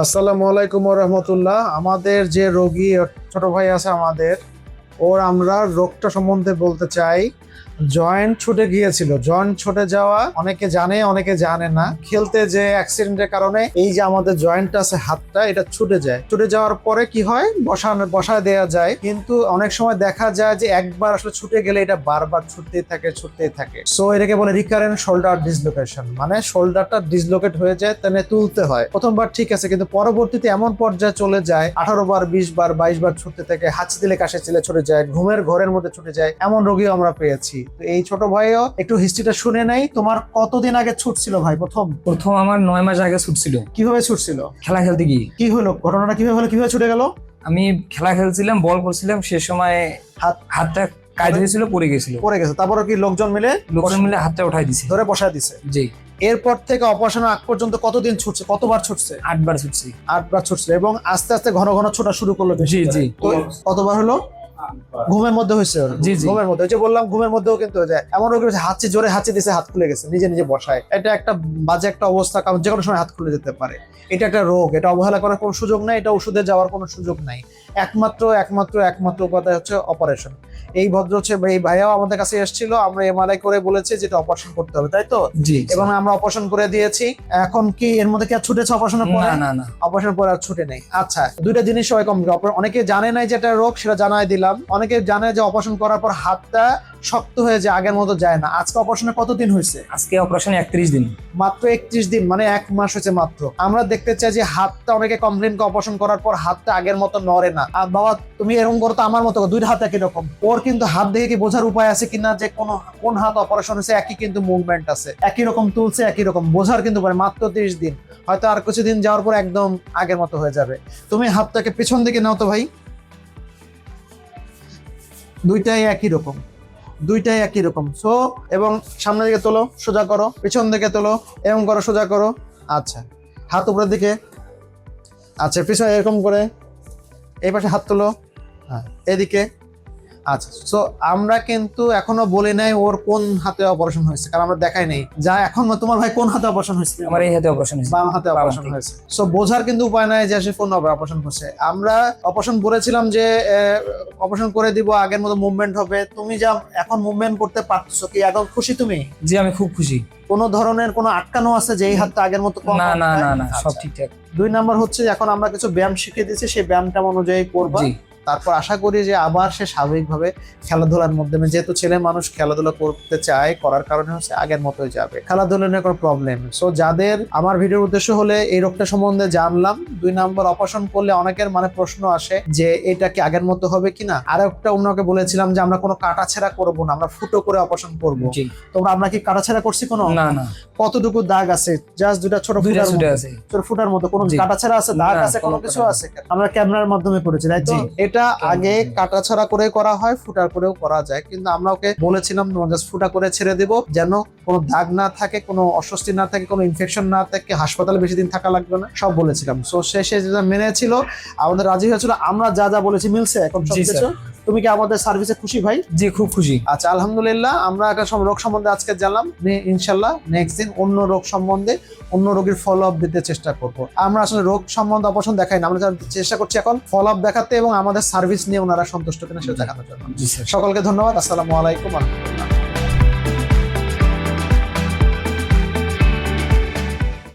আসসালামু আলাইকুম ওয়া রাহমাতুল্লাহ। আমাদের যে রোগী ছোট ভাই আছে আমাদের, ওর আমরা রোগটা সম্বন্ধে বলতে চাই। জয়েন্ট ছুটে গিয়েছিল। জয়েন্ট ছুটে যাওয়া অনেকে জানে, অনেকে জানে না। খেলতে যে অ্যাক্সিডেন্টের কারণে এই যে আমাদের জয়েন্টটা আছে হাতটা, এটা ছুটে যায়। ছুটে যাওয়ার পরে কি হয়, বসায় দেওয়া যায়। কিন্তু অনেক সময় দেখা যায় যে একবার আসলে ছুটে গেলে এটা বারবার ছুটতেই থাকে। সো এটাকে বলে রিকারেন্ট শোল্ডার ডিসলোকেশন, মানে শোল্ডারটা ডিসলোকেট হয়ে যায়, তাহলে তুলতে হয়। প্রথমবার ঠিক আছে, কিন্তু পরবর্তীতে এমন পর্যায়ে চলে যায় 18 বার, 20 বার, 22 বার ছুটতে থাকে। হাঁচি দিলে কাশে ছিলে ছুটে যায়, ঘুমের ঘরের মধ্যে ছুটে যায়, এমন রোগীও আমরা পেয়েছি। তো এই ছোট ভাইও একটু হিস্ট্রিটা শুনে নেই। তোমার কতদিন আগে ছুটছিল ভাই? প্রথম আমার 9 মাস আগে ছুটছিল। কিভাবে ছুটছিল? খেলা খেলতে গিয়ে। কি হলো, ঘটনাটা কিভাবে হলো, কিভাবে ছুটে গেল? আমি খেলা খেলছিলাম, বল করছিলাম, সে সময় হাতটা কাজ হয়েছিল, পড়ে গেছে। তারপরে কি লোকজন মিলে হাতটা উঠাই দিছে, ধরে বসায় দিছে? জি। এরপর থেকে অপারেশনের আগ পর্যন্ত কতদিন ছুটছে, কতবার ছুটছে? 8 বার ছুটছি। 8 বার ছুটছে এবং আস্তে আস্তে ঘন ঘন ছোটা শুরু করলো। জি জি। তো কতবার হলো? ঘুমের মধ্যে হয়েছে? জি জি। ঘুমের মধ্যে, ওই যে বললাম ঘুমের মধ্যেও কিন্তু হয়ে যায়। এমন রোগী জোরে হাঁচি দিছে, হাত খুলে গেছে, নিজে নিজে বসায়। এটা একটা বাজে একটা অবস্থা, কারণ যে কোনো সময় হাত খুলে যেতে পারে। এটা একটা রোগ, এটা অবহেলা করার কোনো সুযোগ নাই, এটা ওষুধে যাওয়ার কোনো সুযোগ নাই। একমাত্র উপায় হচ্ছে অপারেশন। এই ভদ্র হচ্ছে, এই ভাইয়াও আমাদের কাছে এসেছিল, আমরা এমআরআই করে বলেছি যেটা অপারেশন করতে হবে, তাই তো? জি। এবং আমরা অপারেশন করে দিয়েছি। এখন কি এর মধ্যে কি আর ছুটেছে অপারেশনের পরে? না। অপারেশনের পরে আর ছুটে নেই। আচ্ছা, দুইটা জিনিস হয় কম। অনেকে জানে নাই যে এটা রোগ, সেটা জানাই দিলাম। অনেকে জানে যে অপারেশন করার পর হাতটা শক্ত হয়ে যায়, আগের মতো যায় না। আজকে অপারেশনে কতদিন হয়েছে? আজকে অপারেশনে 31 দিন। মাত্র 31 দিন, মানে 1 মাস হয়েছে মাত্র। আমরা দেখতে চাই যে হাতটা, অনেকে কমপ্লেন করে অপারেশন করার পর হাতটা আগের মতো নড়ে না। আর বাবা, তুমি এরকম করো তো আমার মতো, দুই হাত একই রকম। ওর কিন্তু হাত দেখে কি বোঝার উপায় আছে কিনা যে কোন হাত অপারেশন হয়েছে? একই কিন্তু মুভমেন্ট আছে, একই রকম তুলছে, একই রকম বোঝার কিন্তু পারে। মাত্র 30 দিন, হয়তো আর কিছুদিন যাওয়ার পর একদম আগের মতো হয়ে যাবে। তুমি হাতটাকে পেছন দিকে নাও তো ভাই, দুইটাই একই রকম। সো এবং সামনের দিকে তোলো, সোজা করো, পিছন দিকে তোলো, এরকম করো, সোজা করো। আচ্ছা, হাত উপরের দিকে। আচ্ছা, পিছনে এরকম করে, এই পাশে হাত তোলো, হ্যাঁ, এদিকে। আচ্ছা, সো আমরা কিন্তু এখনো বলি নাই ওর কোন হাতে অপারেশন হয়েছে, কারণ আমরা দেখাই নাই। যা এখন তোমার ভাই কোন হাতে অপারেশন হয়েছে? আমার এই হাতে অপারেশন হয়েছে, বাম হাতে অপারেশন হয়েছে। সো বোঝার কিন্তু উপায় নাই যে সে কোন অপারেশন করছে। আমরা অপারেশন বলেছিলাম যে অপারেশন করে দিব, আগের মতো মুভমেন্ট হবে। তুমি যা এখন মুভমেন্ট করতে পারছো, কি এখন খুশি তুমি? জি, আমি খুব খুশি। কোনো ধরনের কোনো আটকানো আছে যে এই হাতটা আগের মতো? না, সব ঠিকঠাক। 2 নাম্বার হচ্ছে, এখন আমরা কিছু ব্যায়াম শিখিয়ে দিচ্ছি, সেই ব্যায়ামটা অনুযায়ী করবা। তারপর আশা করি যে আবার সে স্বাভাবিকভাবে খেলাধুলার মাধ্যমে, যেহেতু ছেলে মানুষ খেলাধুলা করতে চায়, করার কারণে হচ্ছে আগের মতোই যাবে। খেলাধুলা নিয়ে কোনো প্রবলেম। সো যাদের, আমার ভিডিওর উদ্দেশ্য হলে এই রোগটা সম্বন্ধে জানলাম। 2 নাম্বার, অপারেশন করলে অনেকের প্রশ্ন আসে যে এটা কি আগের মতো হবে কিনা। আর একটা অন্যকে বলেছিলাম যে আমরা কোনো কাটাছেঁড়া করবো না, আমরা ফুটো করে অপারেশন করবো। তোমরা, আমরা কি কাটাছেঁড়া করছি কোনো? না। কতটুকু দাগ আছে? জাস্ট দুটা ছোট ফুটার মতো। কোনো কাটাছেঁড়া আছে, দাগ আছে, কোনো কিছু আছে? আমরা ক্যামেরার মাধ্যমে করেছি, তাই তো? এটা আগে কাটাছাড়া করে করা হয়, ফুটার করেও করা যায়। কিন্তু আমরা ওকে বলেছিলাম জাস্ট ফুটা করে ছেড়ে দিব, যেন কোনো দাগ না থাকে, কোনো অস্বস্তি না থাকে, কোনো ইনফেকশন না থাকে, হাসপাতালে বেশি দিন থাকা লাগবে না, সব বলেছিলাম। সো শেষে যেটা মেনেছিল, আমাদের রাজি হয়েছিল। আমরা যা বলেছি মিলছে এখন সবকিছু। তুমি কি আমাদের সার্ভিসে খুশি ভাই? জি, খুব খুশি। আচ্ছা, আলহামদুলিল্লাহ। আমরা একটা রোগ সম্বন্ধে আজকে জানলাম। ইনশাল্লাহ নেক্সট দিন অন্য রোগ সম্বন্ধে, অন্য রোগীর ফলো আপ দিতে চেষ্টা করব। আমরা আসলে রোগ সম্বন্ধে অপারেশন দেখাই না, আমরা চেষ্টা করছি এখন ফলো আপ দেখাতে এবং আমাদের সার্ভিস নিয়ে ওনারা সন্তুষ্ট কিনা সেটা দেখানোর জন্য। সকলকে ধন্যবাদ। আসসালামু আলাইকুম ওয়া রাহমাতুল্লাহ।